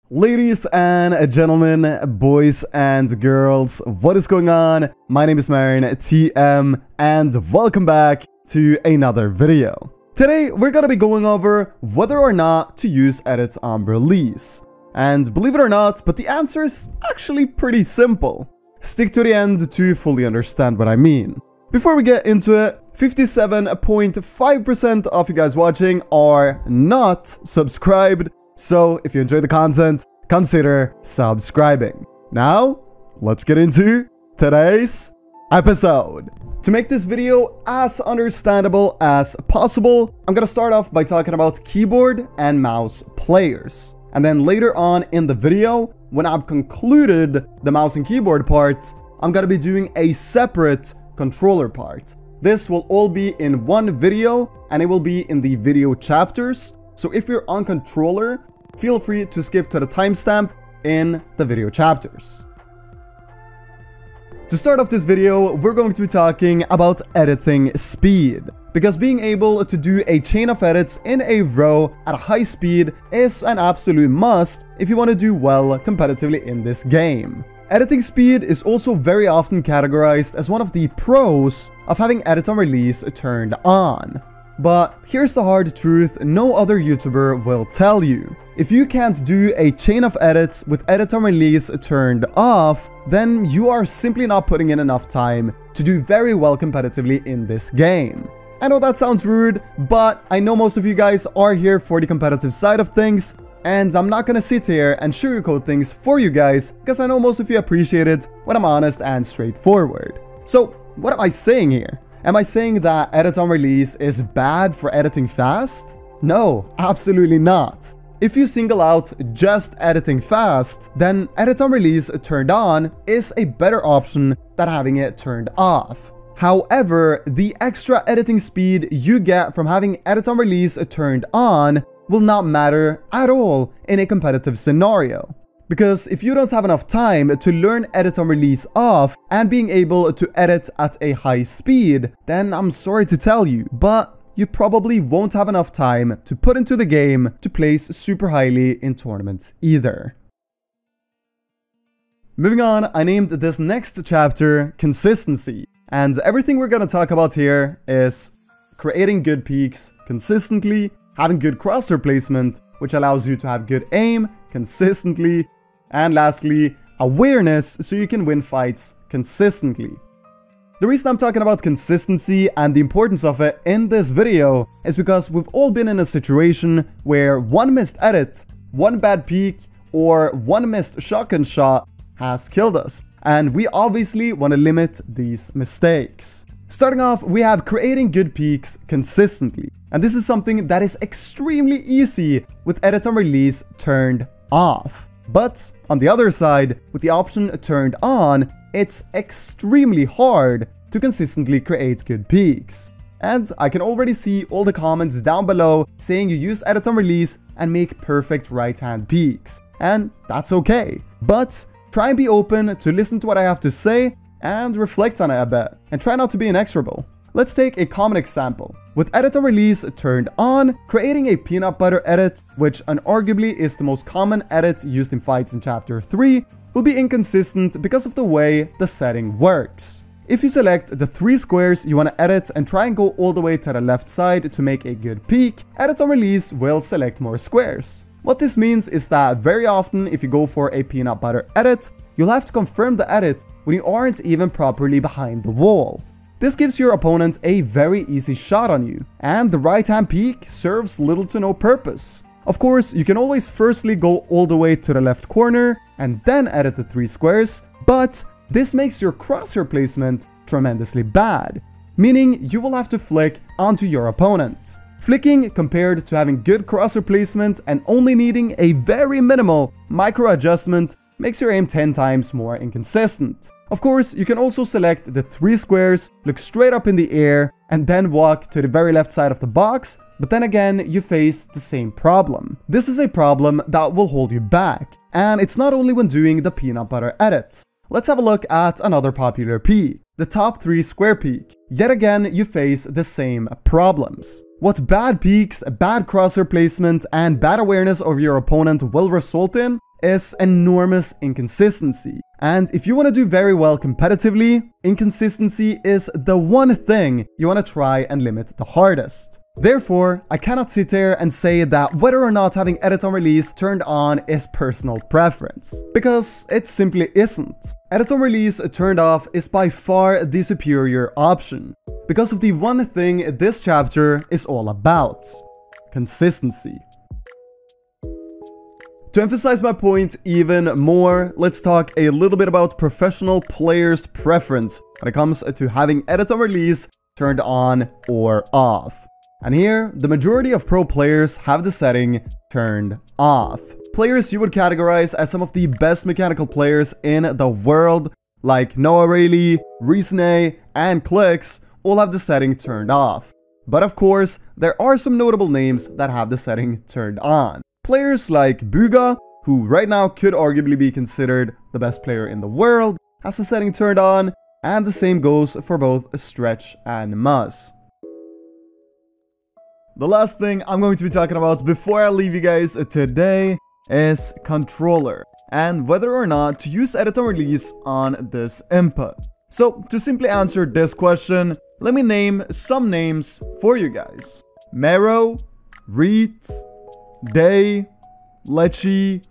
Ladies and gentlemen, boys and girls, what is going on? My name is Marin TM and welcome back to another video. Today we're gonna be going over whether or not to use edits on release. And believe it or not, but the answer is actually pretty simple. Stick to the end to fully understand what I mean. Before we get into it, 57.5% of you guys watching are not subscribed. So if you enjoy the content, consider subscribing. Now, let's get into today's episode. To make this video as understandable as possible, I'm gonna start off by talking about keyboard and mouse players. And then later on in the video, when I've concluded the mouse and keyboard part, I'm gonna be doing a separate controller part. This will all be in one video and it will be in the video chapters. So if you're on controller, feel free to skip to the timestamp in the video chapters. To start off this video, we're going to be talking about editing speed, because being able to do a chain of edits in a row at a high speed is an absolute must if you want to do well competitively in this game. Editing speed is also very often categorized as one of the pros of having edit on release turned on. But here's the hard truth no other YouTuber will tell you. If you can't do a chain of edits with edit on release turned off, then you are simply not putting in enough time to do very well competitively in this game. I know that sounds rude, but I know most of you guys are here for the competitive side of things, and I'm not gonna sit here and sugarcoat things for you guys, because I know most of you appreciate it when I'm honest and straightforward. So what am I saying here? Am I saying that edit on release is bad for editing fast? No, absolutely not. If you single out just editing fast, then edit on release turned on is a better option than having it turned off. However, the extra editing speed you get from having edit on release turned on will not matter at all in a competitive scenario. Because if you don't have enough time to learn edit on release off and being able to edit at a high speed, then I'm sorry to tell you, but you probably won't have enough time to put into the game to place super highly in tournaments either. Moving on, I named this next chapter Consistency. And everything we're gonna talk about here is creating good peaks consistently, having good crosshair placement, which allows you to have good aim consistently, and lastly, awareness so you can win fights consistently. The reason I'm talking about consistency and the importance of it in this video is because we've all been in a situation where one missed edit, one bad peek, or one missed shotgun shot has killed us. And we obviously want to limit these mistakes. Starting off, we have creating good peaks consistently. And this is something that is extremely easy with edit on release turned off. But on the other side, with the option turned on, it's extremely hard to consistently create good peaks. And I can already see all the comments down below saying you use edit on release and make perfect right-hand peaks. And that's okay. But try and be open to listen to what I have to say and reflect on it a bit. And try not to be inexorable. Let's take a common example. With edit on release turned on, creating a peanut butter edit, which unarguably is the most common edit used in fights in chapter 3, will be inconsistent because of the way the setting works. If you select the 3 squares you want to edit and try and go all the way to the left side to make a good peak, edit on release will select more squares. What this means is that very often if you go for a peanut butter edit, you'll have to confirm the edit when you aren't even properly behind the wall. This gives your opponent a very easy shot on you, and the right-hand peek serves little to no purpose. Of course, you can always firstly go all the way to the left corner and then edit the 3 squares, but this makes your crosshair placement tremendously bad, meaning you will have to flick onto your opponent. Flicking compared to having good crosshair placement and only needing a very minimal micro adjustment makes your aim 10 times more inconsistent. Of course, you can also select the 3 squares, look straight up in the air, and then walk to the very left side of the box, but then again, you face the same problem. This is a problem that will hold you back, and it's not only when doing the peanut butter edit. Let's have a look at another popular peak, the top 3 square peak. Yet again, you face the same problems. What bad peaks, bad crosshair placement, and bad awareness of your opponent will result in is enormous inconsistency. And if you want to do very well competitively, inconsistency is the one thing you want to try and limit the hardest. Therefore, I cannot sit there and say that whether or not having edit on release turned on is personal preference, because it simply isn't. Edit on release turned off is by far the superior option, because of the one thing this chapter is all about: consistency. To emphasize my point even more, let's talk a little bit about professional players' preference when it comes to having edit on release turned on or off. And here, the majority of pro players have the setting turned off. Players you would categorize as some of the best mechanical players in the world, like Noah Rayleigh, Reesnay, and Clicks, all have the setting turned off. But of course, there are some notable names that have the setting turned on. Players like Buga, who right now could arguably be considered the best player in the world, has the setting turned on, and the same goes for both Stretch and Muzz. The last thing I'm going to be talking about before I leave you guys today is controller, and whether or not to use edit on release on this input. So to simply answer this question, let me name some names for you guys: Mero, Reet, Day, Lechi,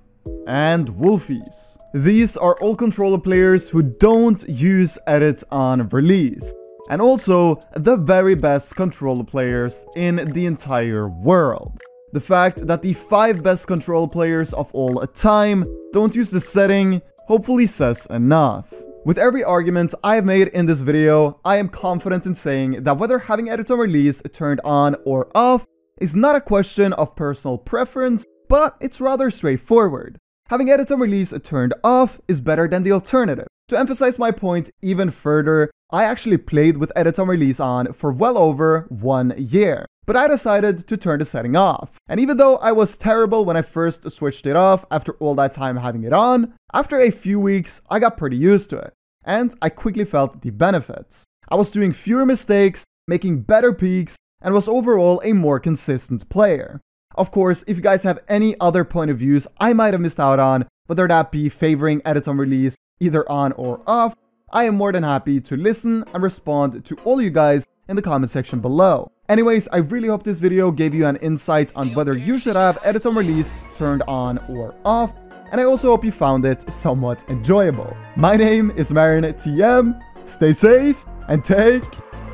and Wolfies. These are all controller players who don't use edit on release, and also the very best controller players in the entire world. The fact that the 5 best controller players of all time don't use the setting hopefully says enough. With every argument I have made in this video, I am confident in saying that whether having edit on release turned on or off is not a question of personal preference, but it's rather straightforward. Having edit on release turned off is better than the alternative. To emphasize my point even further, I actually played with edit on release on for well over 1 year, but I decided to turn the setting off. And even though I was terrible when I first switched it off after all that time having it on, after a few weeks I got pretty used to it, and I quickly felt the benefits. I was doing fewer mistakes, making better peaks, and was overall a more consistent player. Of course, if you guys have any other point of views I might have missed out on, whether that be favoring edit on release either on or off, I am more than happy to listen and respond to all you guys in the comment section below. Anyways, I really hope this video gave you an insight on whether you should have edit on release turned on or off, and I also hope you found it somewhat enjoyable. My name is MarinTM, stay safe and take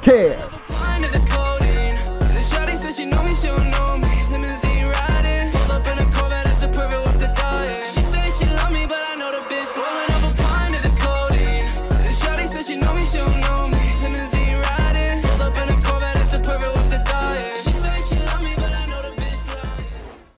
care.